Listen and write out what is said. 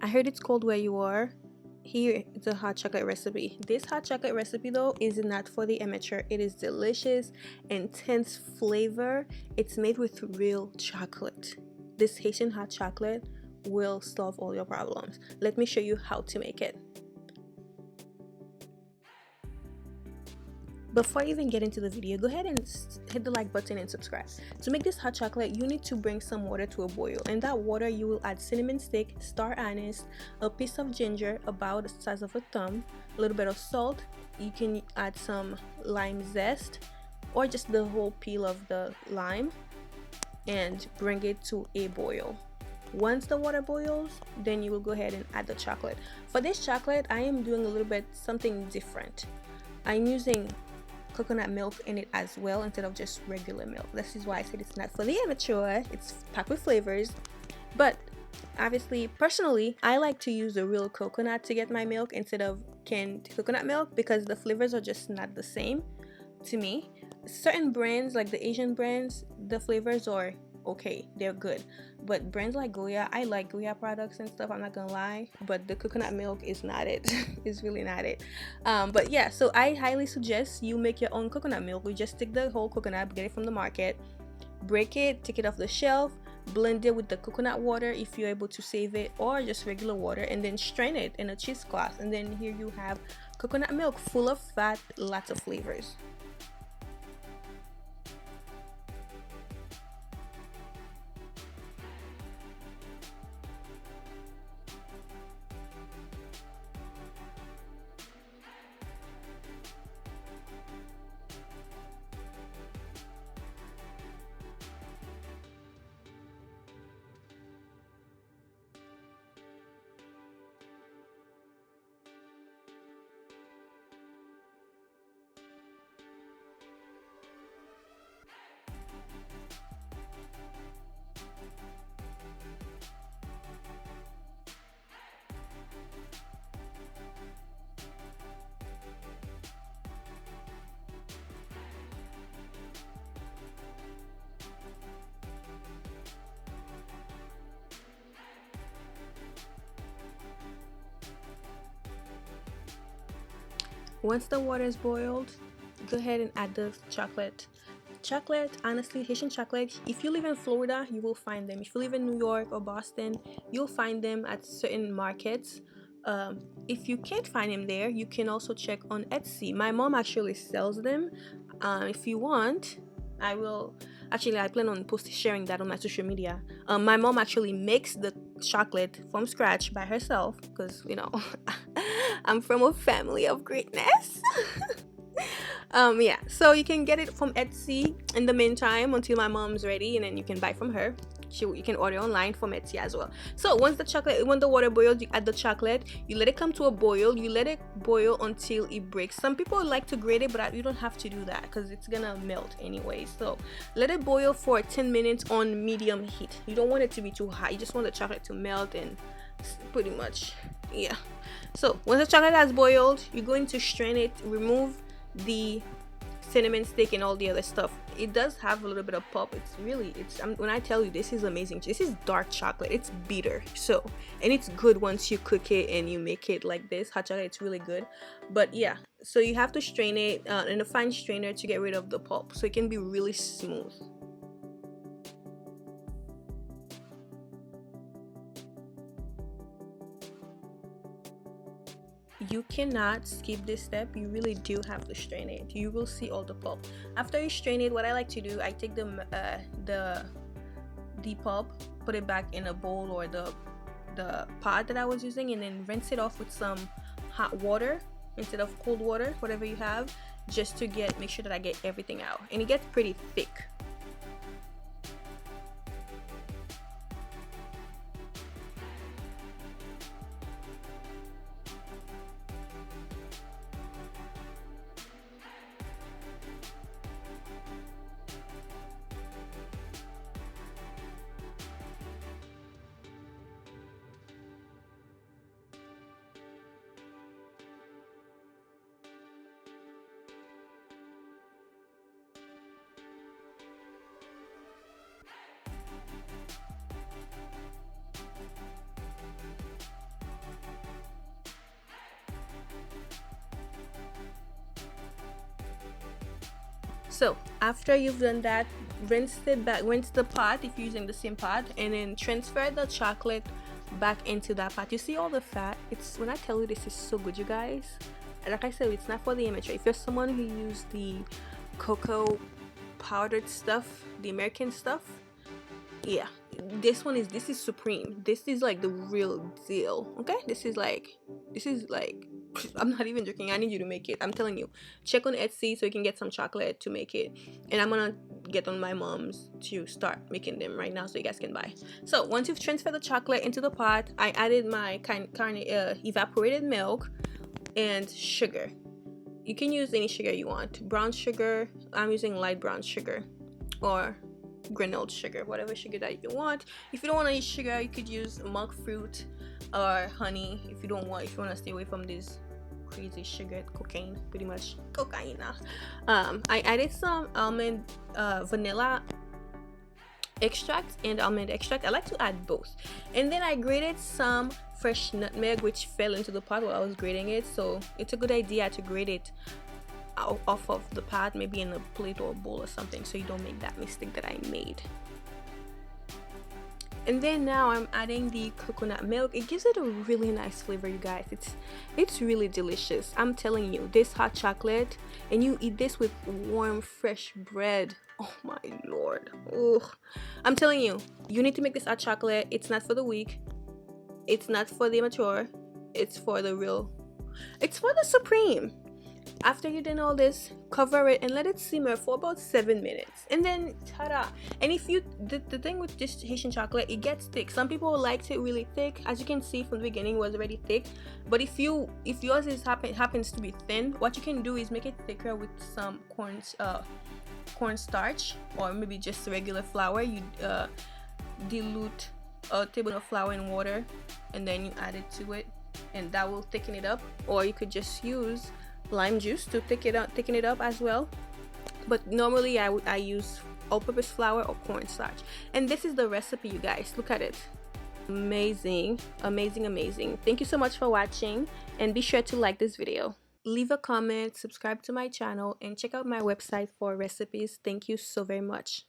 I heard it's cold where you are. Here is a hot chocolate recipe. This hot chocolate recipe though is not for the amateur. It is delicious, intense flavor. It's made with real chocolate. This Haitian hot chocolate will solve all your problems. Let me show you how to make it. Before I even get into the video, go ahead and hit the like button and subscribe. To make this hot chocolate, you need to bring some water to a boil. In that water, you will add cinnamon stick, star anise, a piece of ginger about the size of a thumb, a little bit of salt. You can add some lime zest or just the whole peel of the lime and bring it to a boil. Once the water boils, then you will go ahead and add the chocolate. For this chocolate, I am doing a little bit something different. I'm using coconut milk in it as well instead of just regular milk. This is why I said it's not for the amateur. It's packed with flavors, but obviously, personally, I like to use the real coconut to get my milk instead of canned coconut milk because the flavors are just not the same to me. Certain brands, like the Asian brands, the flavors are okay, they're good, but brands like Goya, I like Goya products and stuff, I'm not gonna lie, but the coconut milk is not it. It's really not it. But yeah, so I highly suggest you make your own coconut milk. You just take the whole coconut, get it from the market, break it, take it off the shelf, blend it with the coconut water if you're able to save it, or just regular water, and then strain it in a cheesecloth, and then here you have coconut milk full of fat, lots of flavors. Once the water is boiled, go ahead and add the chocolate. Chocolate, honestly, Haitian chocolate, if you live in Florida, you will find them. If you live in New York or Boston, you'll find them at certain markets. If you can't find them there, you can also check on Etsy. My mom actually sells them. If you want, I will actually, I plan on sharing that on my social media. My mom actually makes the chocolate from scratch by herself because, you know, I'm from a family of greatness. Yeah, so you can get it from Etsy in the meantime until my mom's ready, and then you can buy from her. You can order online from Etsy as well. So when the water boils, you add the chocolate, you let it come to a boil, you let it boil until it breaks. Some people like to grate it, but you don't have to do that because it's gonna melt anyway. So let it boil for 10 minutes on medium heat. You don't want it to be too hot, you just want the chocolate to melt, and pretty much, yeah. So once the chocolate has boiled, you're going to strain it, remove the cinnamon stick and all the other stuff. It does have a little bit of pulp. When I tell you, this is amazing. This is dark chocolate. It's bitter. So, and it's good once you cook it and you make it like this hot chocolate. It's really good. But yeah, so you have to strain it in a fine strainer to get rid of the pulp so it can be really smooth. You cannot skip this step. You really do have to strain it. You will see all the pulp. After you strain it, what I like to do, I take the pulp, put it back in a bowl or the pot that I was using, and then rinse it off with some hot water instead of cold water, whatever you have, just to make sure that I get everything out. And it gets pretty thick. So after you've done that, rinse the pot if you're using the same pot, and then transfer the chocolate back into that pot. You see all the fat? It's when I tell you, this is so good, you guys. Like I said, it's not for the amateur. If you're someone who uses the cocoa powdered stuff, the American stuff, yeah, this is supreme. This is like the real deal. Okay, this is like I'm not even joking. I need you to make it. I'm telling you, check on Etsy so you can get some chocolate to make it, and I'm gonna get on my mom's to start making them right now so you guys can buy. So once you've transferred the chocolate into the pot, I added my evaporated milk and sugar. You can use any sugar you want. Brown sugar, I'm using light brown sugar, or granule sugar, whatever sugar that you want. If you don't want to use sugar, you could use monk fruit or honey. If you want to stay away from this crazy sugar, cocaine, pretty much cocaine. I added some almond vanilla extract and almond extract. I like to add both. And then I grated some fresh nutmeg, which fell into the pot while I was grating it, so it's a good idea to grate it off of the pot, maybe in a plate or a bowl or something, so you don't make that mistake that I made. And then now I'm adding the coconut milk. It gives it a really nice flavor, you guys. It's really delicious. I'm telling you, this hot chocolate, and you eat this with warm fresh bread. Oh my lord. Ugh. I'm telling you, you need to make this hot chocolate. It's not for the weak, it's not for the amateur, it's for the real, it's for the supreme. After you've done all this, cover it and let it simmer for about 7 minutes, and then ta-da. And if you the thing with this Haitian chocolate, it gets thick. Some people liked it really thick. As you can see from the beginning, it was already thick. But if yours happens to be thin, what you can do is make it thicker with some cornstarch, or maybe just regular flour. You dilute a tablespoon of flour in water, and then you add it to it, and that will thicken it up. Or you could just use lime juice to thicken it up as well. But normally I use all-purpose flour or cornstarch. And this is the recipe, you guys. Look at it. Amazing, amazing, amazing. Thank you so much for watching, and be sure to like this video, leave a comment, subscribe to my channel, and check out my website for recipes. Thank you so very much.